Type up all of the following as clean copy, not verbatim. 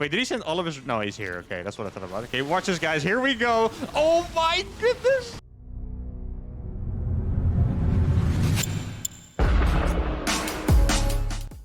Wait, did he send all of his... No, he's here. Okay, that's what I thought about. Okay, watch this, guys. Here we go. Oh, my goodness.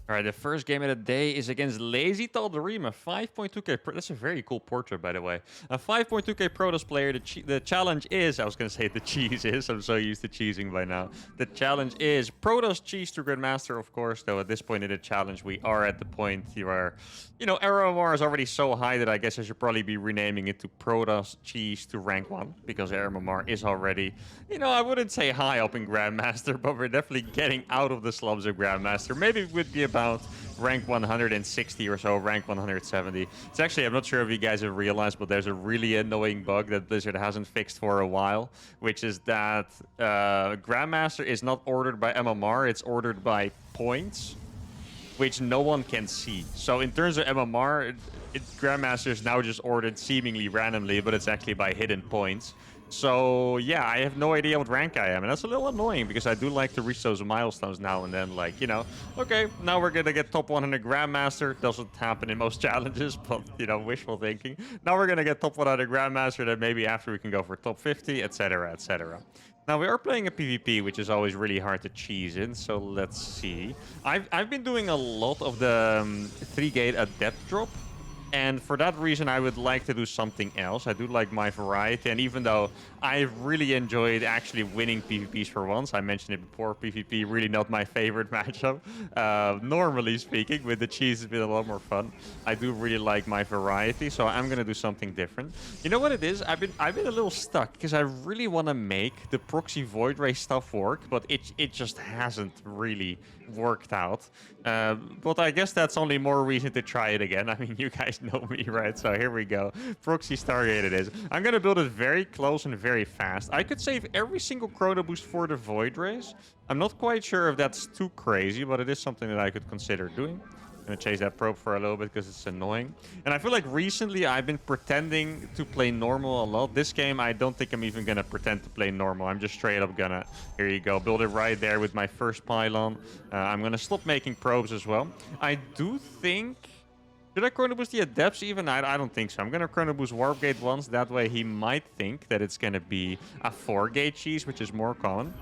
All right, the first game of the day is against Lazy Taldarima, 5.2k pro. That's a very cool portrait, by the way. A 5.2k Protoss player. The challenge is, I was going to say the cheese is. I'm so used to cheesing by now. The challenge is Protoss cheese to Grandmaster, of course. Though at this point in the challenge, we are at the point where, you know, RMR is already so high that I guess I should probably be renaming it to Protoss cheese to rank 1. Because RMR is already, you know, I wouldn't say high up in Grandmaster, but we're definitely getting out of the slums of Grandmaster. Maybe it would be about rank 160 or so, rank 170. It's actually, I'm not sure if you guys have realized, but there's a really annoying bug that Blizzard hasn't fixed for a while, which is that Grandmaster is not ordered by MMR, it's ordered by points, which no one can see. So in terms of MMR, Grandmaster is now just ordered seemingly randomly, but it's actually by hidden points. So yeah, I have no idea what rank I am, and that's a little annoying because I do like to reach those milestones now and then. Like, you know, okay, now we're gonna get top 100 Grandmaster. Doesn't happen in most challenges, but you know, wishful thinking. Now we're gonna get top 100 Grandmaster. Then maybe after we can go for top 50, etc., etc. Now we are playing a PvP, which is always really hard to cheese in. So let's see. I've been doing a lot of the 3-gate adept drop. And for that reason, I would like to do something else. I do like my variety. And even though I've really enjoyed actually winning PvPs for once, I mentioned it before, PvP really not my favorite matchup. Normally speaking, with the cheese, it's been a lot more fun. I do really like my variety, so I'm going to do something different. You know what it is? I've been a little stuck because I really want to make the proxy void ray stuff work, but it just hasn't really worked out. But I guess that's only more reason to try it again. I mean, you guys know me, right? So here we go. Proxy Stargate it is. I'm going to build it very close and very fast. I could save every single chrono boost for the void rays. I'm not quite sure if that's too crazy, but it is something that I could consider doing. I'm going to chase that probe for a little bit because it's annoying. And I feel like recently I've been pretending to play normal a lot. This game, I don't think I'm even going to pretend to play normal. I'm just straight up going to, here you go, build it right there with my first pylon. I'm going to stop making probes as well. I do think... Should I chrono boost the adepts even? I don't think so. I'm going to chrono boost warp gate once. That way he might think that it's going to be a 4-gate cheese, which is more common.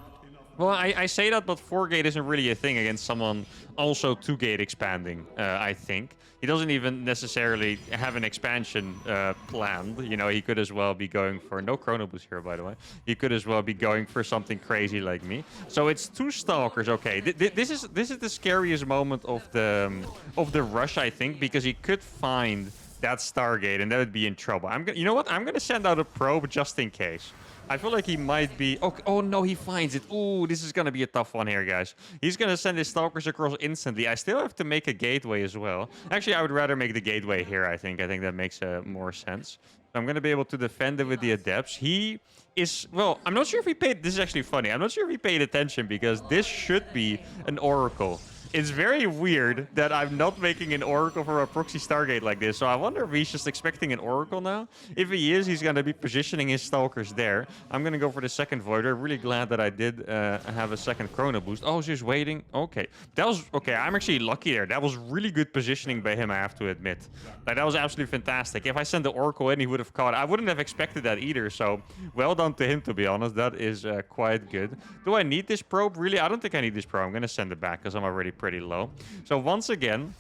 Well, I say that, but 4-gate isn't really a thing against someone also 2-gate expanding, I think. He doesn't even necessarily have an expansion planned. You know, he could as well be going for... No chrono boost here, by the way. He could as well be going for something crazy like me. So it's 2 Stalkers. Okay, this is the scariest moment of the rush, I think, because he could find that Stargate, and that would be in trouble. You know what? I'm going to send out a probe just in case. I feel like he might be... Oh, no, he finds it. Ooh, this is going to be a tough one here, guys. He's going to send his Stalkers across instantly. I still have to make a gateway as well. Actually, I would rather make the gateway here, I think. I think that makes more sense. So I'm going to be able to defend it with the Adepts. He is... Well, I'm not sure if he paid... This is actually funny. I'm not sure if he paid attention because this should be an Oracle. It's very weird that I'm not making an Oracle for a proxy Stargate like this. So I wonder if he's just expecting an Oracle now. If he is, he's going to be positioning his Stalkers there. I'm going to go for the second Voider. Really glad that I did have a second Chrono Boost. Oh, she's waiting. Okay. That was... Okay, I'm actually lucky there. That was really good positioning by him, I have to admit. Like, that was absolutely fantastic. If I sent the Oracle in, he would have caught it. I wouldn't have expected that either. So, well done to him, to be honest. That is quite good. Do I need this probe? Really? I don't think I need this probe. I'm going to send it back because I'm already pretty low. So once again,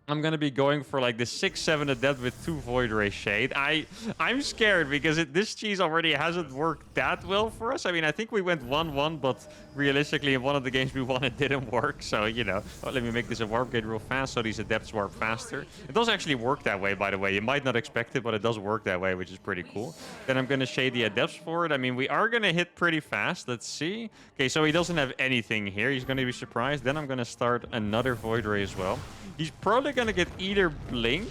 I'm going to be going for like the 6-7 Adept with 2 Void Ray Shade. I'm scared because this cheese already hasn't worked that well for us. I mean, I think we went 1-1, but realistically in one of the games we won, it didn't work. So, you know, let me make this a Warp Gate real fast so these Adepts warp faster. It does actually work that way, by the way. You might not expect it, but it does work that way, which is pretty cool. Then I'm going to shade the Adepts for it. I mean, we are going to hit pretty fast. Let's see. Okay, so he doesn't have anything here. He's going to be surprised. Then I'm going to start another Void Ray as well. He's probably going to get either Blink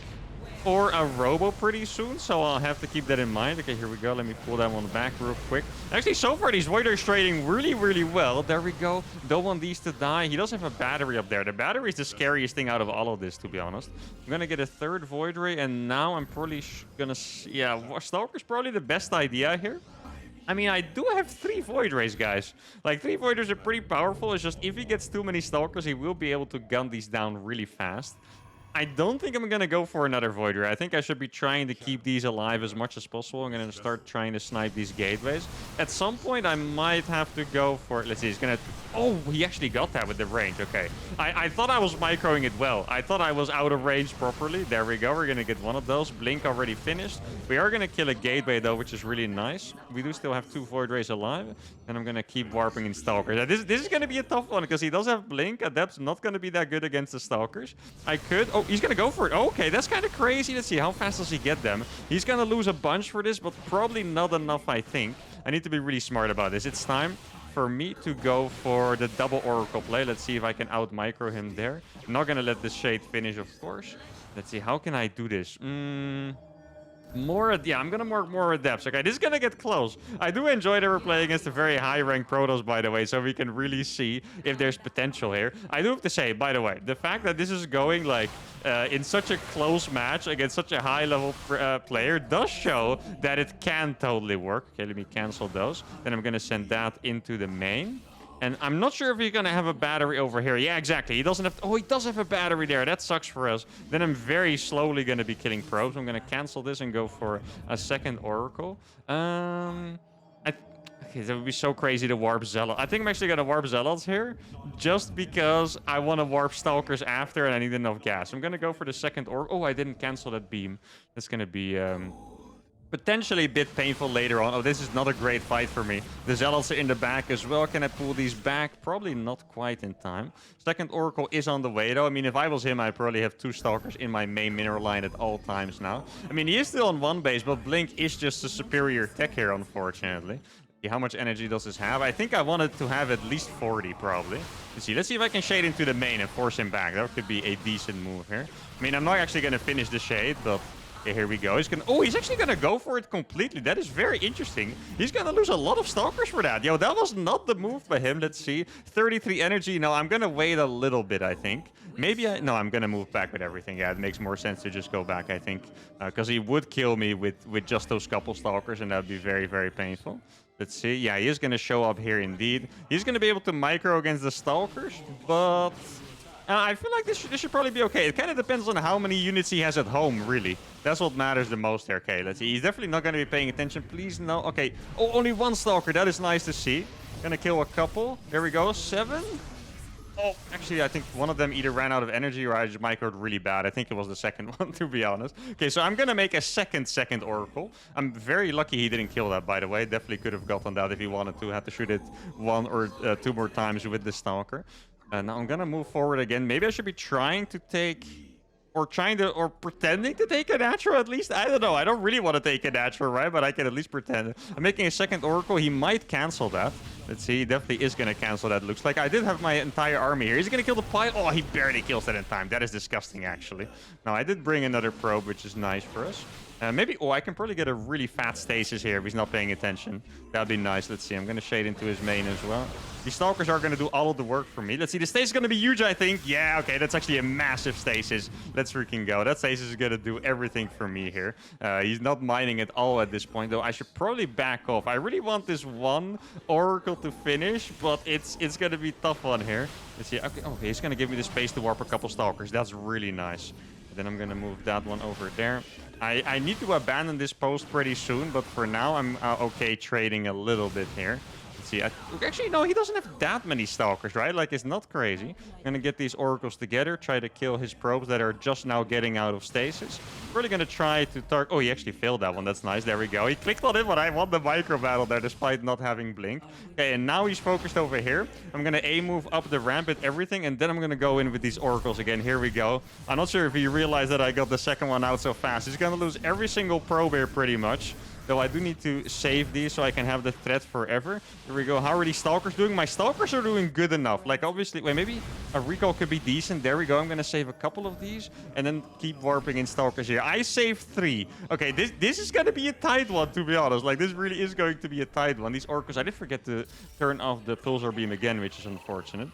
or a Robo pretty soon, so I'll have to keep that in mind. Okay, here we go. Let me pull that one back real quick. Actually, so far, these Void Rays trading really, really well. There we go. Don't want these to die. He does have a battery up there. The battery is the scariest thing out of all of this, to be honest. I'm going to get a third Void Ray, and now I'm probably going to... Yeah, Stalker's probably the best idea here. I mean, I do have 3 Void Rays, guys. Like, 3 Void Rays are pretty powerful. It's just if he gets too many Stalkers, he will be able to gun these down really fast. I don't think I'm going to go for another Void Ray. I think I should be trying to keep these alive as much as possible. I'm going to start trying to snipe these gateways. At some point, I might have to go for... Let's see, he's going to... Oh, he actually got that with the range. Okay. I thought I was microing it well. I thought I was out of range properly. There we go. We're going to get one of those. Blink already finished. We are going to kill a gateway, though, which is really nice. We do still have 2 Void Rays alive. And I'm going to keep warping in Stalkers. Now, this is going to be a tough one because he does have Blink. Adept's not going to be that good against the Stalkers. I could... Oh, he's going to go for it. Okay, that's kind of crazy. Let's see. How fast does he get them? He's going to lose a bunch for this, but probably not enough, I think. I need to be really smart about this. It's time for me to go for the double Oracle play. Let's see if I can out-micro him there. I'm not going to let the Shade finish, of course. Let's see. How can I do this? Yeah, I'm gonna mark more Adepts. Okay, this is gonna get close. I do enjoy that we're playing against a very high-ranked Protoss, by the way, so we can really see if there's potential here. I do have to say, by the way, the fact that this is going like in such a close match against such a high-level player does show that it can totally work. Okay, let me cancel those. Then I'm gonna send that into the main. And I'm not sure if he's going to have a battery over here. Yeah, exactly. He doesn't have... Oh, he does have a battery there. That sucks for us. Then I'm very slowly going to be killing probes. I'm going to cancel this and go for a second Oracle. Okay, that would be so crazy to warp Zealot. I think I'm actually going to warp Zealots here just because I want to warp Stalkers after and I need enough gas. I'm going to go for the second Oracle. Oh, I didn't cancel that beam. That's going to be... potentially a bit painful later on. Oh, this is not a great fight for me. The Zealots are in the back as well. Can I pull these back? Probably not quite in time. Second Oracle is on the way, though. I mean, if I was him, I'd probably have 2 Stalkers in my main mineral line at all times now. I mean, he is still on 1 base, but Blink is just a superior tech here, unfortunately. How much energy does this have? I think I wanted to have at least 40, probably. Let's see if I can shade into the main and force him back. That could be a decent move here. I mean, I'm not actually going to finish the shade, but... Okay, here we go. He's actually gonna go for it completely. That is very interesting. He's gonna lose a lot of Stalkers for that. Yo, that was not the move by him. Let's see. 33 energy. No, I'm gonna wait a little bit, I think. No, I'm gonna move back with everything. Yeah, it makes more sense to just go back, I think. Because he would kill me with just those couple Stalkers, and that would be very, very painful. Let's see. Yeah, he is gonna show up here indeed. He's gonna be able to micro against the Stalkers, but... I feel like this should probably be okay. It kind of depends on how many units he has at home, really. That's what matters the most here. Okay, let's see. He's definitely not going to be paying attention. Please, no. Okay. Oh, only 1 Stalker. That is nice to see. Gonna kill a couple. There we go. 7. Oh, actually, I think one of them either ran out of energy or I just microed really bad. I think it was the second one, to be honest. Okay, so I'm going to make a second Oracle. I'm very lucky he didn't kill that, by the way. Definitely could have gotten that if he wanted to. Had to shoot it 1 or 2 more times with the Stalker. Now I'm gonna move forward again. Maybe I should be trying to take... Or pretending to take a natural at least. I don't know. I don't really want to take a natural, right? But I can at least pretend. I'm making a second Oracle. He might cancel that. Let's see. He definitely is going to cancel that, looks like. I did have my entire army here. Is he going to kill the pilot? Oh, he barely kills that in time. That is disgusting, actually. Now, I did bring another probe, which is nice for us. Maybe... Oh, I can probably get a really fat stasis here if he's not paying attention. That would be nice. Let's see. I'm going to shade into his main as well. These Stalkers are going to do all of the work for me. Let's see. The stasis is going to be huge, I think. Yeah, okay. That's actually a massive stasis. Let's freaking go. That stasis is going to do everything for me here. He's not mining at all at this point, though. I should probably back off. I really want this 1 Oracle to finish, but it's going to be tough on here. Let's see. Okay, he's going to give me the space to warp a couple Stalkers. That's really nice. Then I'm going to move that one over there. I need to abandon this post pretty soon, but for now, I'm okay trading a little bit here. Let's see. Actually, no, he doesn't have that many Stalkers, right? Like, it's not crazy. I'm going to get these Oracles together, try to kill his probes that are just now getting out of stasis. Really going to try to target... Oh, he actually failed that one. That's nice. There we go. He clicked on it, but I won the micro battle there despite not having Blink. Okay, and now he's focused over here. I'm going to A-move up the ramp with everything, and then I'm going to go in with these Oracles again. Here we go. I'm not sure if he realized that I got the second one out so fast. He's going to lose every single probe here pretty much. Though I do need to save these so I can have the threat forever. Here we go. How are these Stalkers doing? My Stalkers are doing good enough. Like, obviously... Wait, maybe a recall could be decent. There we go. I'm going to save a couple of these. And then keep warping in Stalkers here. I saved 3. Okay, this is going to be a tight one, to be honest. Like, this really is going to be a tight one. These Oracles... I did forget to turn off the Pulsar Beam again, which is unfortunate.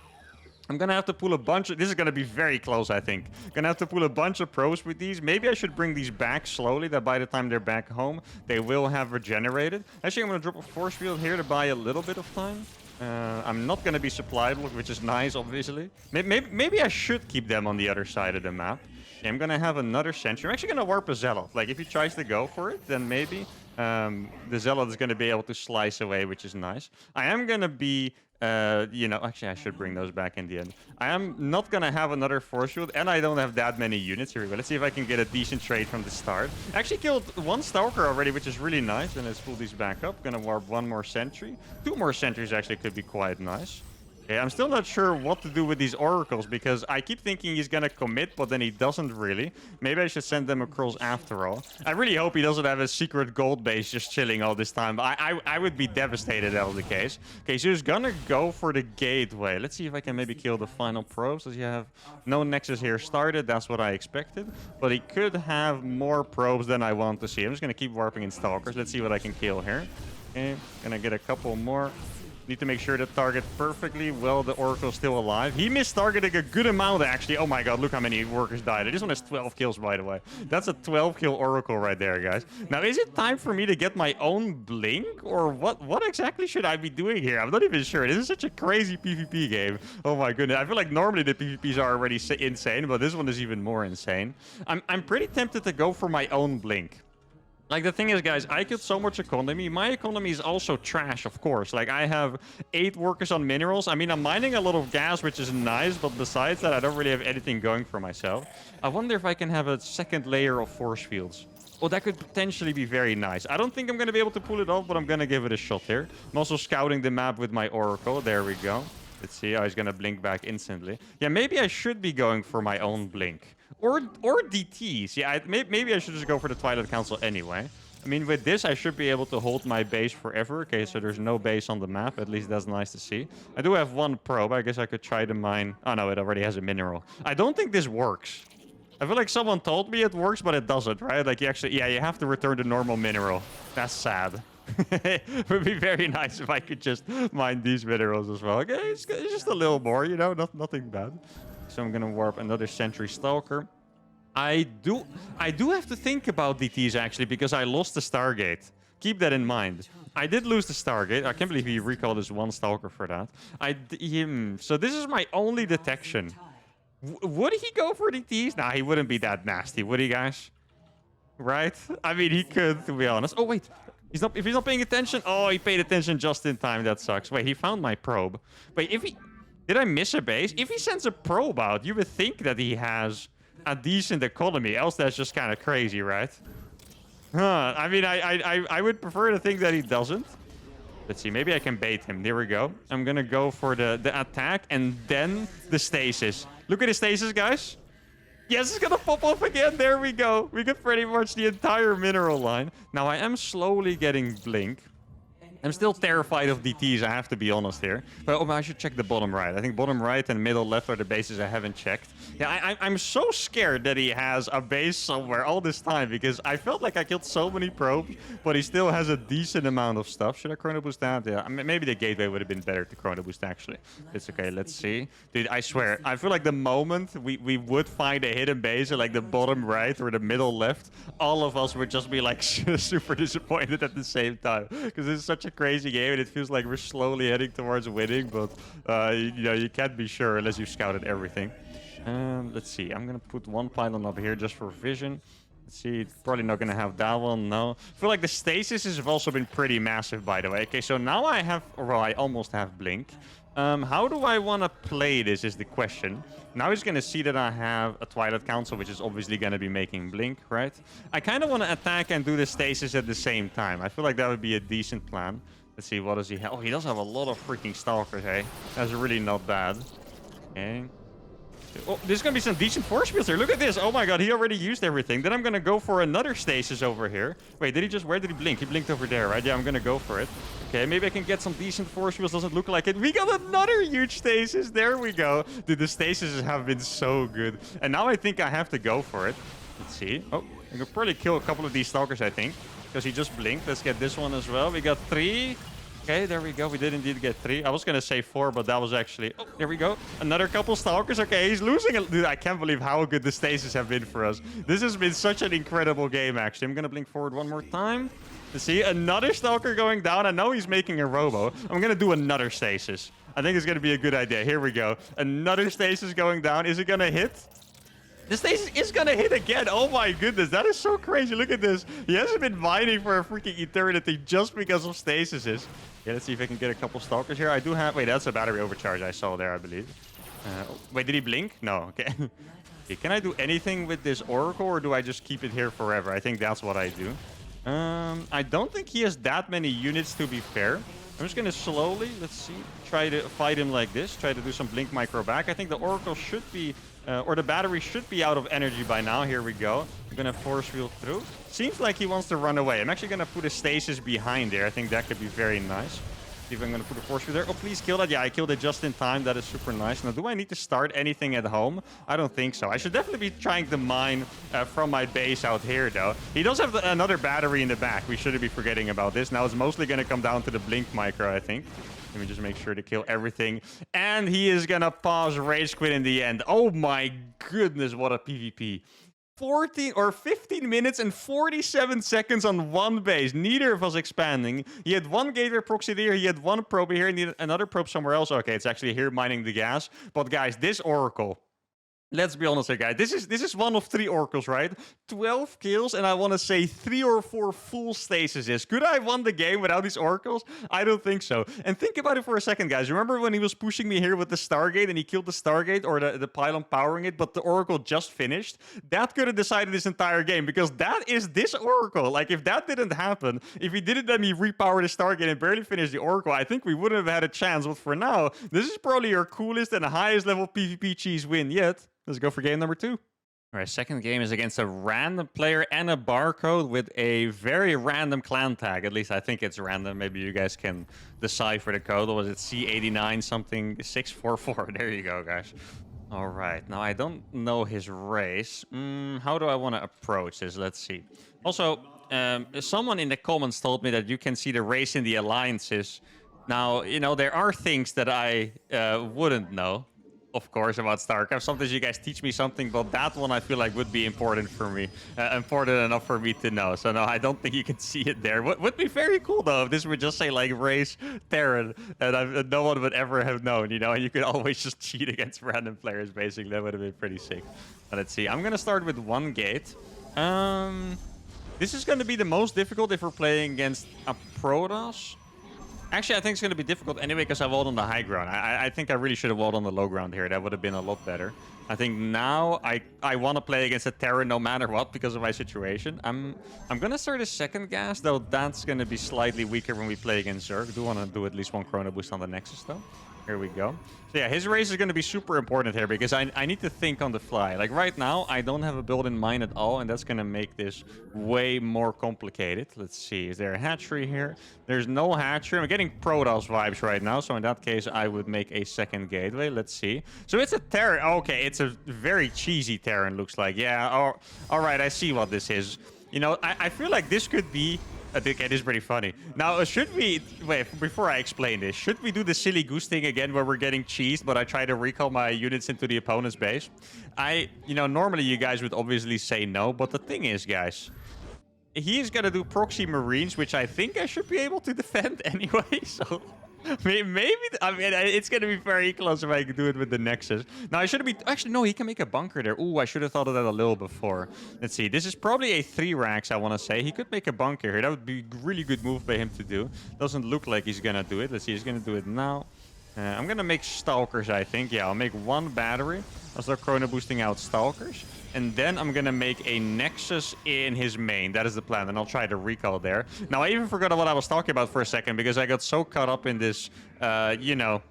I'm going to have to pull a bunch of... This is going to be very close, I think. Going to have to pull a bunch of probes with these. Maybe I should bring these back slowly, that by the time they're back home, they will have regenerated. Actually, I'm going to drop a force field here to buy a little bit of time. I'm not going to be supply blocked, which is nice, obviously. Maybe I should keep them on the other side of the map. I'm gonna have another sentry. I'm actually gonna warp a zealot. Like if he tries to go for it, then maybe the zealot is gonna be able to slice away, which is nice. I am gonna be, you know, actually I should bring those back in the end. I am not gonna have another force field, and I don't have that many units. Here we go. Let's see if I can get a decent trade from the start. I actually killed one stalker already, which is really nice. And let's pull these back up. Gonna warp one more sentry. Two more sentries actually could be quite nice. Yeah, I'm still not sure what to do with these oracles because I keep thinking he's gonna commit, but then he doesn't really. Maybe I should send them across after all. I really hope he doesn't have a secret gold base just chilling all this time. I would be devastated if that was the case. Okay, so he's gonna go for the gateway. Let's see if I can maybe kill the final probes. Does he have no nexus here started? That's what I expected. But he could have more probes than I want to see. I'm just gonna keep warping in stalkers. Let's see what I can kill here. Okay, gonna get a couple more. Need to make sure to target perfectly well. The Oracle's still alive. He missed targeting a good amount, actually. Oh my god, look how many workers died. This one has 12 kills, by the way. That's a 12-kill Oracle right there, guys. Now, is it time for me to get my own Blink? Or what exactly should I be doing here? I'm not even sure. This is such a crazy PvP game. Oh my goodness. I feel like normally the PvPs are already insane, but this one is even more insane. I'm pretty tempted to go for my own Blink. Like, the thing is, guys, I killed so much economy. My economy is also trash, of course. Like, I have 8 workers on minerals. I mean, I'm mining a lot of gas, which is nice. But besides that, I don't really have anything going for myself. I wonder if I can have a second layer of force fields. Well, that could potentially be very nice. I don't think I'm going to be able to pull it off, but I'm going to give it a shot here. I'm also scouting the map with my Oracle. There we go. Let's see. Oh, he's going to blink back instantly. Yeah, maybe I should be going for my own blink. Or DTs. Yeah, maybe I should just go for the Twilight Council anyway. I mean, with this, I should be able to hold my base forever. Okay, so there's no base on the map. At least that's nice to see. I do have one probe. I guess I could try to mine. Oh, no, it already has a mineral. I don't think this works. I feel like someone told me it works, but it doesn't, right? Like, you actually... Yeah, you have to return the normal mineral. That's sad. It would be very nice if I could just mine these minerals as well. Okay, it's just a little more, you know, nothing bad. So I'm gonna warp another Sentry Stalker. I do have to think about DTs actually because I lost the Stargate. Keep that in mind. I did lose the Stargate. I can't believe he recalled his one Stalker for that. So this is my only detection. Would he go for DTs? Nah, he wouldn't be that nasty, would he, guys? Right? I mean, he could, to be honest. Oh, wait. If he's not paying attention... Oh, he paid attention just in time. That sucks. Wait, he found my probe. Wait, if he... Did I miss a base? If he sends a probe out, you would think that he has a decent economy. Else that's just kind of crazy, right? Huh. I mean, I would prefer to think that he doesn't. Let's see. Maybe I can bait him. There we go. I'm going to go for the attack and then the stasis. Look at the stasis, guys. Yes, it's going to pop off again. There we go. We get pretty much the entire mineral line. Now, I am slowly getting Blink. I'm still terrified of DTs, I have to be honest here. But I should check the bottom right. I think bottom right and middle left are the bases I haven't checked. Yeah, I'm so scared that he has a base somewhere all this time because I felt like I killed so many probes, but he still has a decent amount of stuff. Should I chrono boost that? Yeah, I mean, maybe the gateway would have been better to chrono boost actually. It's okay, let's see. Dude, I swear, I feel like the moment we would find a hidden base in like the bottom right or the middle left, all of us would just be like super disappointed at the same time because this is such a crazy game and it feels like we're slowly heading towards winning, but you know, you can't be sure unless you've scouted everything. Let's see, I'm gonna put one pylon up here just for vision. Let's see, it's probably not gonna have that one, no. I feel like the stasis has also been pretty massive, by the way. Okay, so now I have, well, I almost have Blink. How do I want to play this is the question. Now he's going to see that I have a Twilight Council, which is obviously going to be making Blink, right? I kind of want to attack and do the stasis at the same time. I feel like that would be a decent plan. Let's see, what does he have? Oh, he does have a lot of freaking Stalkers, hey? That's really not bad. Okay. Oh, there's going to be some decent force fields here. Look at this. Oh my god, he already used everything. Then I'm going to go for another stasis over here. Wait, where did he blink? He blinked over there, right? Yeah, I'm going to go for it. Okay, maybe I can get some decent force fields. Doesn't look like it. We got another huge stasis. There we go. Dude, the stasis have been so good. And now I think I have to go for it. Let's see. Oh, I could probably kill a couple of these Stalkers, I think. Because he just blinked. Let's get this one as well. We got 3. Okay, there we go. We did indeed get 3. I was going to say 4, but that was actually... Oh, there we go. Another couple Stalkers. Okay, he's losing... Dude, I can't believe how good the stasis have been for us. This has been such an incredible game, actually. I'm going to blink forward one more time. Let's see, another Stalker going down. I know he's making a robo. I'm going to do another stasis. I think it's going to be a good idea. Here we go. Another stasis going down. Is it going to hit? The stasis is gonna hit again. Oh my goodness, that is so crazy. Look at this. He hasn't been mining for a freaking eternity just because of stasises. Yeah, let's see if I can get a couple stalkers here. I do have... Wait, that's a battery overcharge I saw there, I believe. Wait, did he blink? No, okay. Okay, can I do anything with this Oracle, or do I just keep it here forever? I think that's what I do. I don't think he has that many units, to be fair. I'm just going to slowly, let's see, try to fight him like this. Try to do some blink micro back. I think the Oracle should be, or the battery should be out of energy by now. Here we go. I'm going to force field through. Seems like he wants to run away. I'm actually going to put a stasis behind there. I think that could be very nice. See if I'm going to put a force field there. Oh, please kill that. Yeah, I killed it just in time. That is super nice. Now, do I need to start anything at home? I don't think so. I should definitely be trying to mine from my base out here, though. He does have another battery in the back. We shouldn't be forgetting about this. Now, it's mostly going to come down to the blink micro, I think. Let me just make sure to kill everything. And he is going to pause Rage Quit in the end. Oh, my goodness. What a PvP. 14 or 15 minutes and 47 seconds on one base. Neither of us expanding. He had one gateway proxy there. He had one probe here. He had another probe somewhere else. Okay, it's actually here mining the gas. But guys, this Oracle... Let's be honest here, guys. This is one of 3 oracles, right? 12 kills, and I want to say 3 or 4 full stasises. Could I have won the game without these oracles? I don't think so. And think about it for a second, guys. Remember when he was pushing me here with the Stargate, and he killed the Stargate, or the pylon powering it, but the oracle just finished? That could have decided this entire game, because that is this oracle. Like, if that didn't happen, if he didn't let me repower the Stargate and barely finish the oracle, I think we wouldn't have had a chance. But for now, this is probably your coolest and highest level PvP cheese win yet. Let's go for game number 2. All right, second game is against a random player and a barcode with a very random clan tag. At least I think it's random. Maybe you guys can decipher the code. Or was it C89 something 644? There you go, guys. All right, now I don't know his race. How do I want to approach this? Let's see. Also, someone in the comments told me that you can see the race in the alliances. Now, you know, there are things that I wouldn't know, of course, about StarCraft. Sometimes you guys teach me something, but that one I feel like would be important for me. Important enough for me to know. So no, I don't think you can see it there. Would be very cool, though, if this would just say, like, race Terran, and no one would ever have known, you know? And you could always just cheat against random players, basically. That would have been pretty sick. Let's see. I'm going to start with 1 gate. This is going to be the most difficult if we're playing against a Protoss. Actually, I think it's going to be difficult anyway because I walled on the high ground. I think I really should have walled on the low ground here. That would have been a lot better. I think now I want to play against a Terran no matter what because of my situation. I'm going to start a second gas, though that's going to be slightly weaker when we play against Zerg. I do want to do at least 1 Chrono Boost on the Nexus, though. Here we go. So yeah, his race is going to be super important here because I need to think on the fly. Like right now, I don't have a build in mind at all, and that's going to make this way more complicated. Let's see. Is there a hatchery here? There's no hatchery. I'm getting Protoss vibes right now, so in that case, I would make a second gateway. Let's see. So it's a Terran. Okay, it's a very cheesy Terran, looks like. Yeah, all right, I see what this is. You know, I feel like this could be... I think it is pretty funny. Now, should we... Wait, before I explain this, should we do the silly goose thing again where we're getting cheesed, but I try to recall my units into the opponent's base? You know, normally you guys would obviously say no, but the thing is, guys, he's gonna do proxy Marines, which I think I should be able to defend anyway, so... Maybe, I mean, it's going to be very close if I can do it with the Nexus. Now, I should be... Actually, no, he can make a bunker there. Ooh, I should have thought of that a little before. Let's see. This is probably a 3 racks, I want to say. He could make a bunker here. That would be a really good move by him to do. Doesn't look like he's going to do it. Let's see. He's going to do it now. I'm going to make Stalkers, I think. Yeah, I'll make 1 battery. I'll start Chrono boosting out Stalkers. And then I'm going to make a Nexus in his main. That is the plan. And I'll try to recall there. Now, I even forgot what I was talking about for a second because I got so caught up in this, you know...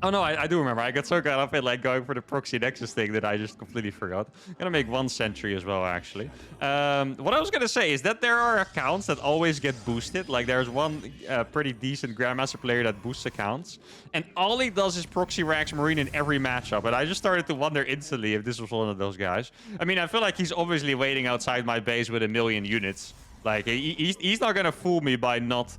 Oh, no, I do remember. I got so caught up in, like, going for the proxy Nexus thing that I just completely forgot. I'm going to make 1 sentry as well, actually. What I was going to say is that there are accounts that always get boosted. Like, there's one pretty decent Grandmaster player that boosts accounts. And all he does is proxy racks Marine in every matchup. And I just started to wonder instantly if this was one of those guys. I mean, I feel like he's obviously waiting outside my base with 1,000,000 units. Like, he's not going to fool me by not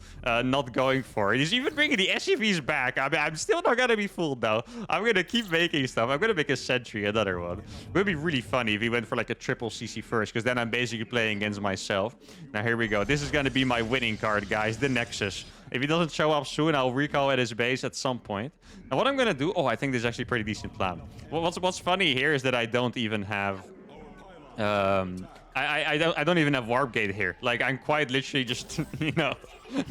going for it. He's even bringing the SUVs back. I mean, I'm still not going to be fooled, though. I'm going to keep making stuff. I'm going to make a Sentry, another one. It would be really funny if he went for, like, a triple CC first, because then I'm basically playing against myself. Now, here we go. This is going to be my winning card, guys, the Nexus. If he doesn't show up soon, I'll recall at his base at some point. And what I'm going to do... Oh, I think this is actually a pretty decent plan. Well, what's funny here is that I don't even have... I don't even have warp gate here. Like, I'm quite literally just, you know,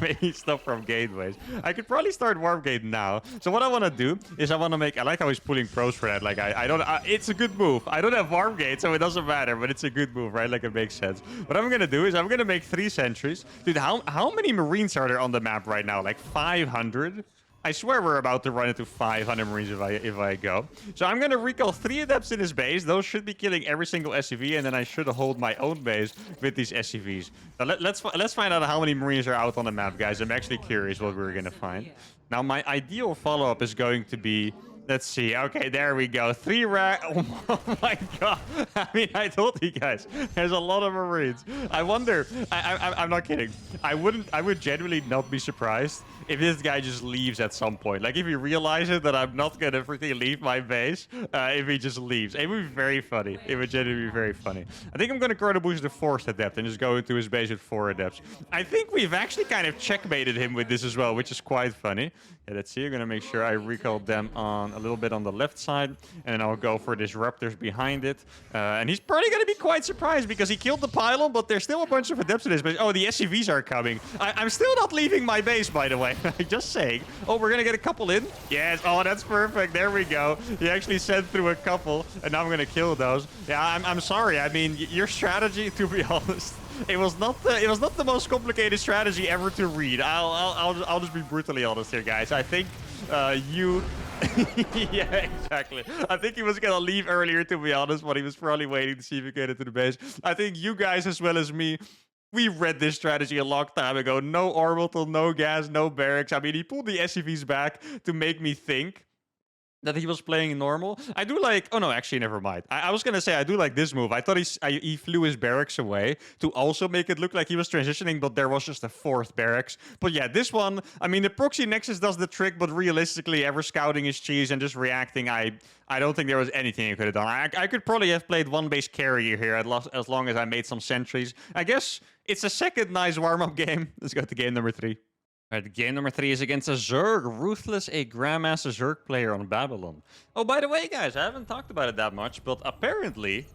making stuff from gateways. I could probably start warp gate now. So what I want to do is I want to make, I like how he's pulling pros for that. Like, it's a good move. I don't have warp gate, so it doesn't matter, but it's a good move, right? Like, it makes sense. What I'm going to do is I'm going to make 3 sentries. Dude, how many Marines are there on the map right now? Like 500? I swear we're about to run into 500 Marines if I go. So I'm going to recall 3 Adepts in his base. Those should be killing every single SCV, and then I should hold my own base with these SCVs. So let's find out how many Marines are out on the map, guys. I'm actually curious what we're going to find. Now, my ideal follow-up is going to be... Let's see. Okay, there we go. 3 rack. Oh my god. I mean, I told you guys, there's a lot of Marines. I wonder. I'm not kidding. I would genuinely not be surprised if this guy just leaves at some point. Like, if he realizes that I'm not gonna freaking leave my base, if he just leaves. It would be very funny. It would genuinely be very funny. I think I'm gonna chrono boost the 4th Adept and just go into his base with 4 Adepts. I think we've actually kind of checkmated him with this as well, which is quite funny. Yeah, let's see. I'm gonna make sure I recall them on a little bit on the left side, and then I'll go for disruptors behind it. And he's probably gonna be quite surprised because he killed the pylon, but there's still a bunch of Adepts in his base. Oh, the SCVs are coming. I'm still not leaving my base, by the way. Just saying. Oh, we're gonna get a couple in. Yes. Oh, that's perfect. There we go. He actually sent through a couple, and now I'm gonna kill those. Yeah, I'm sorry. I mean, your strategy, to be honest, it was not the most complicated strategy ever to read. I'll just be brutally honest here, guys. I think you. Yeah, exactly. I think he was gonna leave earlier, to be honest, but he was probably waiting to see if he could get into the base. I think you guys, as well as me, we read this strategy a long time ago. No orbital, no gas, no barracks. I mean, he pulled the SCVs back to make me think that he was playing normal. I do like... Oh, no, actually, never mind. I was going to say, I do like this move. I thought he flew his barracks away to also make it look like he was transitioning, but there was just a 4th barracks. But yeah, this one... I mean, the proxy nexus does the trick, but realistically, ever scouting his cheese and just reacting, I don't think there was anything he could have done. I could probably have played 1 base carrier here as long as I made some sentries. I guess it's a second nice warm-up game. Let's go to game number 3. All right, game number 3 is against a Zerg. Ruthless, a Grandmaster Zerg player on Babylon. Oh, by the way, guys, I haven't talked about it that much, but apparently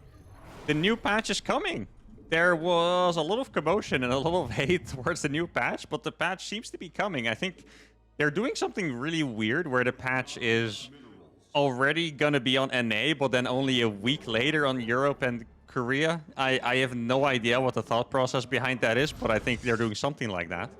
the new patch is coming. There was a lot of commotion and a lot of hate towards the new patch, but the patch seems to be coming. I think they're doing something really weird where the patch is already going to be on NA, but then only a week later on Europe and Korea. I have no idea what the thought process behind that is, but I think they're doing something like that.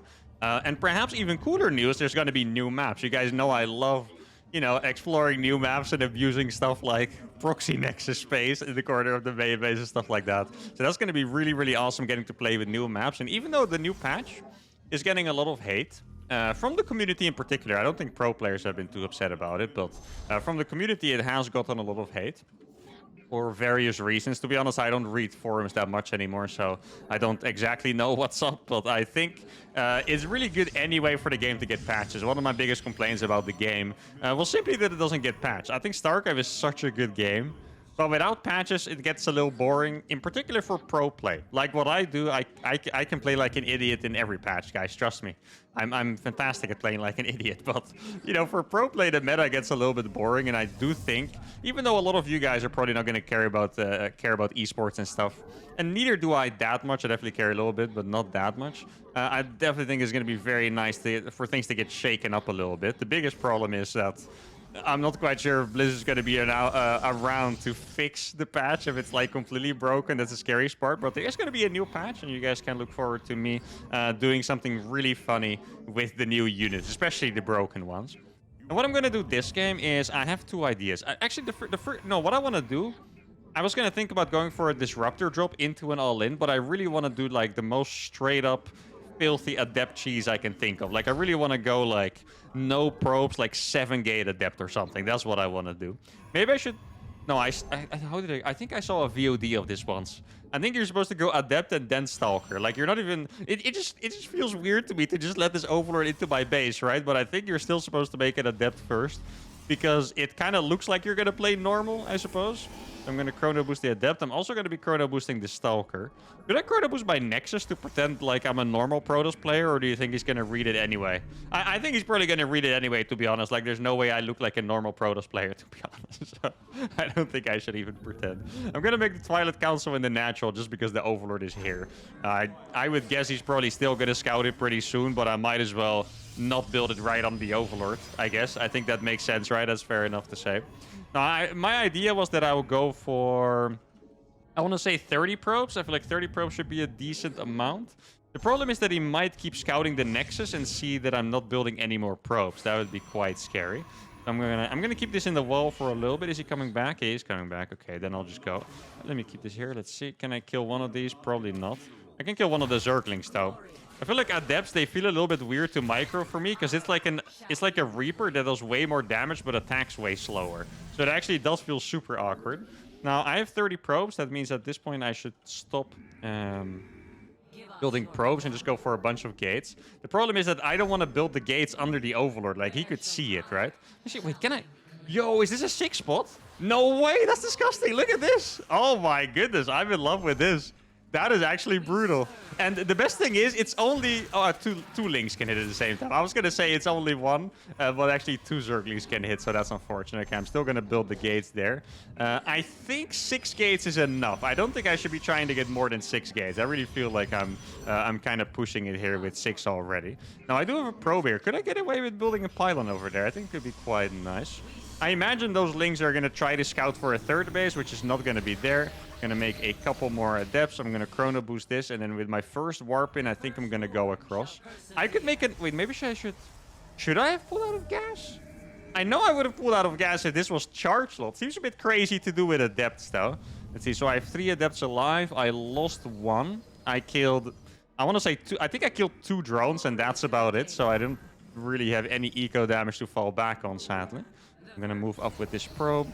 And perhaps even cooler news, there's going to be new maps. You guys know I love, you know, exploring new maps and abusing stuff like proxy nexus space in the corner of the main base and stuff like that. So that's going to be really, really awesome getting to play with new maps. And even though the new patch is getting a lot of hate, from the community in particular, I don't think pro players have been too upset about it, but from the community, it has gotten a lot of hate. For various reasons. To be honest, I don't read forums that much anymore, so I don't exactly know what's up, but I think it's really good anyway for the game to get patches. One of my biggest complaints about the game was simply that it doesn't get patched. I think StarCraft is such a good game, but without patches, it gets a little boring, in particular for pro play. Like what I do, I can play like an idiot in every patch, guys, trust me. I'm fantastic at playing like an idiot, but, you know, for pro play, the meta gets a little bit boring, and I do think, even though a lot of you guys are probably not going to care about esports and stuff, and neither do I that much. I definitely care a little bit, but not that much. I definitely think it's going to be very nice for things to get shaken up a little bit. The biggest problem is that I'm not quite sure if Blizzard's going to be around to fix the patch if it's like completely broken. That's the scariest part. But there is going to be a new patch, and you guys can look forward to me doing something really funny with the new units, especially the broken ones. And what I'm going to do this game is I have 2 ideas. Actually, what I want to do, I was going to think about going for a disruptor drop into an all-in, but I really want to do like the most straight up filthy adept cheese I can think of. Like, I really want to go like no probes, like 7-gate adept or something. That's what I want to do. Maybe I should... No, I think I saw a VOD of this once. I think you're supposed to go adept and then stalker. Like, you're not even... It just feels weird to me to just let this overlord into my base, right? But I think you're still supposed to make it adept first, because it kind of looks like you're gonna play normal, I suppose. I'm going to chrono boost the Adept. I'm also going to be chrono boosting the Stalker. Should I chrono boost my Nexus to pretend like I'm a normal Protoss player, or do you think he's going to read it anyway? I think he's probably going to read it anyway, to be honest. Like, there's no way I look like a normal Protoss player, to be honest. So, I don't think I should even pretend. I'm going to make the Twilight Council in the natural just because the Overlord is here. I would guess he's probably still going to scout it pretty soon, but I might as well not build it right on the Overlord, I guess. I think that makes sense, right? That's fair enough to say. Now, my idea was that I would go for, I want to say 30 probes. I feel like 30 probes should be a decent amount. The problem is that he might keep scouting the Nexus and see that I'm not building any more probes. That would be quite scary. I'm gonna keep this in the wall for a little bit. Is he coming back? He is coming back. Okay, then I'll just go. Let me keep this here. Let's see. Can I kill one of these? Probably not. I can kill one of the Zerglings though. I feel like Adepts, they feel a little bit weird to micro for me because it's like a Reaper that does way more damage but attacks way slower. So it actually does feel super awkward. Now, I have 30 probes. That means at this point I should stop building probes and just go for a bunch of gates. The problem is that I don't want to build the gates under the Overlord. Like, he could see it, right? Actually, wait, can I? Yo, is this a 6 spot? No way, that's disgusting. Look at this. Oh my goodness, I'm in love with this. That is actually brutal. And the best thing is, it's only... Oh, two Lings can hit at the same time. I was going to say it's only one, but actually 2 Zerglings can hit, so that's unfortunate. Okay, I'm still going to build the gates there. I think 6 gates is enough. I don't think I should be trying to get more than 6 gates. I really feel like I'm kind of pushing it here with 6 already. Now, I do have a probe here. Could I get away with building a pylon over there? I think it could be quite nice. I imagine those Lings are going to try to scout for a 3rd base, which is not going to be there. Gonna make a couple more Adepts. I'm gonna chrono boost this, and then with my first warp in, I think I'm gonna go across. I could make it. Wait, maybe should I have pulled out of gas? I know I would have pulled out of gas if this was charge slot. Seems a bit crazy to do with Adepts though. Let's see. So I have 3 Adepts alive. I lost 1. I killed. I want to say 2. I think I killed 2 drones, and that's about it. So I didn't really have any eco damage to fall back on, sadly. I'm gonna move up with this probe.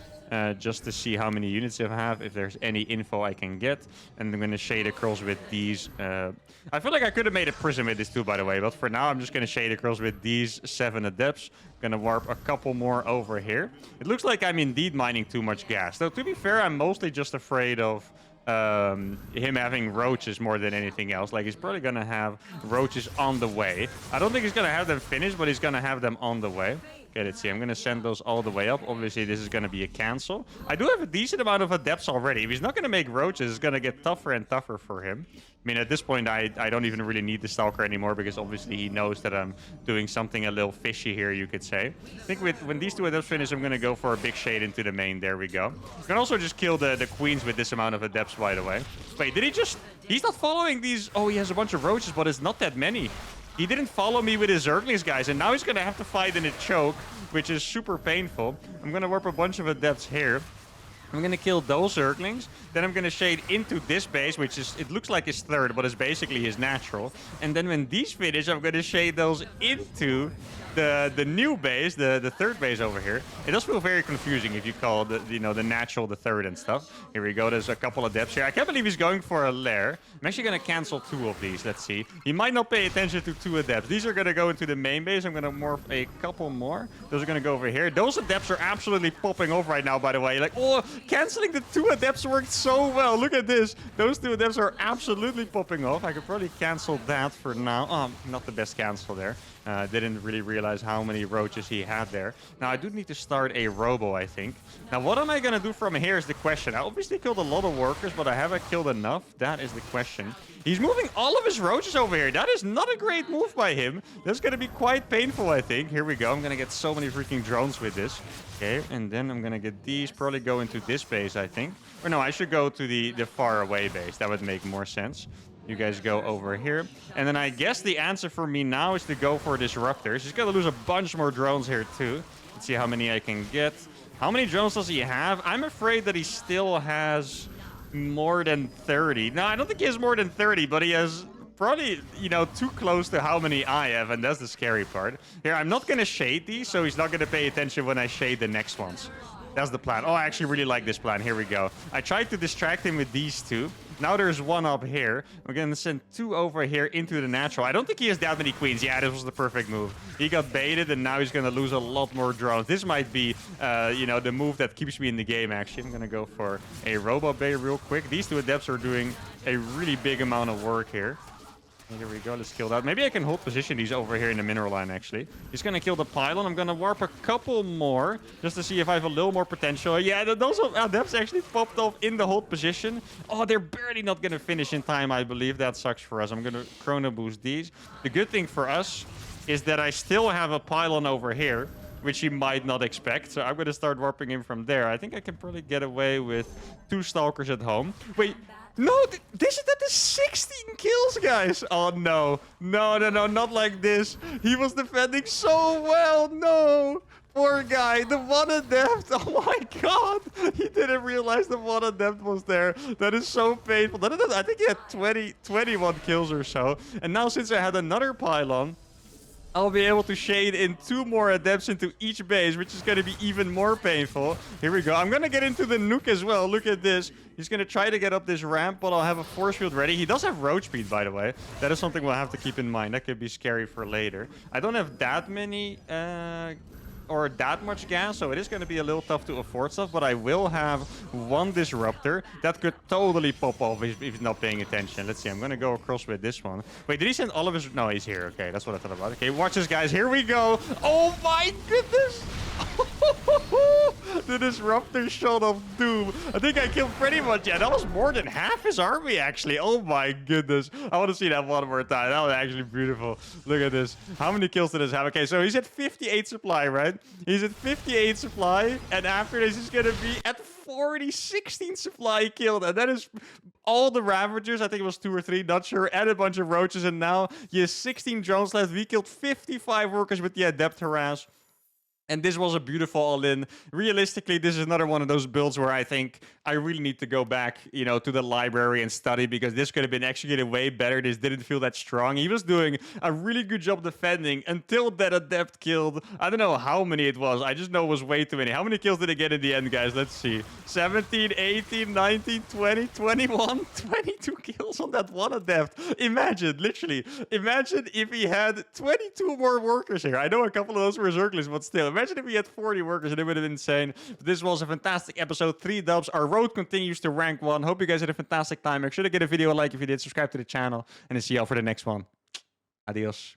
Just to see how many units I have, if there's any info I can get. And I'm going to shade across with these. I feel like I could have made a prism with this too, by the way. But for now, I'm just going to shade across with these 7 Adepts. Going to warp a couple more over here. It looks like I'm indeed mining too much gas. Though, to be fair, I'm mostly just afraid of him having roaches more than anything else. Like, he's probably going to have roaches on the way. I don't think he's going to have them finished, but he's going to have them on the way. Okay, let's see. I'm going to send those all the way up. Obviously, this is going to be a cancel. I do have a decent amount of Adepts already. If he's not going to make roaches, it's going to get tougher and tougher for him. I mean, at this point, I don't even really need the Stalker anymore because obviously he knows that I'm doing something a little fishy here, you could say. I think when these 2 Adepts finish, I'm going to go for a big shade into the main. There we go. You can also just kill the Queens with this amount of Adepts, by the way. Wait, did he just... He's not following these... Oh, he has a bunch of roaches, but it's not that many. He didn't follow me with his Zerglings, guys, and now he's going to have to fight in a choke, which is super painful. I'm going to warp a bunch of Adepts here. I'm going to kill those Zerglings. Then I'm going to shade into this base, which is, it looks like his 3rd, but it's basically his natural. And then when these finish, I'm going to shade those into the new base, the 3rd base over here. It does feel very confusing if you call the the natural the 3rd and stuff. Here we go. There's a couple of Adepts here. I can't believe he's going for a lair. I'm actually going to cancel 2 of these. Let's see. He might not pay attention to 2 Adepts. These are going to go into the main base. I'm going to morph a couple more. Those are going to go over here. Those Adepts are absolutely popping off right now, by the way. Like, oh, canceling the 2 Adepts worked so well. Look at this. Those 2 Adepts are absolutely popping off. I could probably cancel that for now. Oh, not the best cancel there. Didn't really realize how many roaches he had there. Now, I do need to start a robo, I think. Now, what am I going to do from here is the question. I obviously killed a lot of workers, but I haven't killed enough. That is the question. He's moving all of his roaches over here. That is not a great move by him. That's going to be quite painful, I think. Here we go. I'm going to get so many freaking drones with this. Okay, and then I'm going to get these. Probably go into this base, I think. Or no, I should go to the far away base. That would make more sense. You guys go over here. And then I guess the answer for me now is to go for Disruptors. He's going to lose a bunch more drones here, too. Let's see how many I can get. How many drones does he have? I'm afraid that he still has more than 30. No, I don't think he has more than 30, but he has probably, too close to how many I have, and that's the scary part. Here, I'm not going to shade these, so he's not going to pay attention when I shade the next ones. That's the plan. Oh, I actually really like this plan. Here we go. I tried to distract him with these two. Now there's one up here. We're going to send two over here into the natural. I don't think he has that many queens. Yeah, this was the perfect move. He got baited, and now he's going to lose a lot more drones. This might be, you know, the move that keeps me in the game, actually. I'm going to go for a robot bait real quick. These two adepts are doing a really big amount of work here. Here we go. Let's kill that. Maybe I can hold position these over here in the mineral line, actually. He's going to kill the pylon. I'm going to warp a couple more just to see if I have a little more potential. Yeah, those adepts actually popped off in the hold position. Oh, they're barely not going to finish in time, I believe. That sucks for us. I'm going to chrono boost these. The good thing for us is that I still have a pylon over here, which he might not expect. So I'm going to start warping him from there. I think I can probably get away with 2 stalkers at home. Wait. No, this is the 16 kills, guys. Oh, no. No, not like this. He was defending so well. No. Poor guy. The one adept. Oh, my God. He didn't realize the one adept was there. That is so painful. I think he had 21 kills or so. And now since I had another pylon, I'll be able to shade in 2 more adepts into each base, which is going to be even more painful. Here we go. I'm going to get into the nuke as well. Look at this. He's going to try to get up this ramp, but I'll have a force field ready. He does have road speed, by the way. That is something we'll have to keep in mind. That could be scary for later. I don't have that many or that much gas, so it is going to be a little tough to afford stuff, but I will have 1 disruptor that could totally pop off if he's not paying attention. Let's see, I'm going to go across with this one. Wait, did he send all of his... No, he's here. Okay, that's what I thought about. Okay, watch this, guys. Here we go. Oh my goodness. The disruptor shot of doom. I think I killed pretty much... Yeah, that was more than half his army, actually. Oh my goodness. I want to see that one more time. That was actually beautiful. Look at this. How many kills did this have? Okay, so he's at 58 supply, right? He's at 58 supply, and after this, he's going to be at 40, 16 supply killed, and that is all the Ravagers. I think it was 2 or 3, not sure, and a bunch of Roaches, and now he has 16 drones left. We killed 55 workers with the Adept Harass. And this was a beautiful all-in. Realistically, this is another one of those builds where I think I really need to go back, you know, to the library and study, because this could have been executed way better. This didn't feel that strong. He was doing a really good job defending until that adept killed. I don't know how many it was. I just know it was way too many. How many kills did he get in the end, guys? Let's see. 17, 18, 19, 20, 21, 22 kills on that one adept. Imagine, literally. Imagine if he had 22 more workers here. I know a couple of those were Zerglings, but still. Imagine if we had 40 workers, and it would have been insane. This was a fantastic episode. 3 dubs. Our road continues to rank 1. Hope you guys had a fantastic time. Make sure to give a video a like if you did. Subscribe to the channel. And I'll see y'all for the next one. Adios.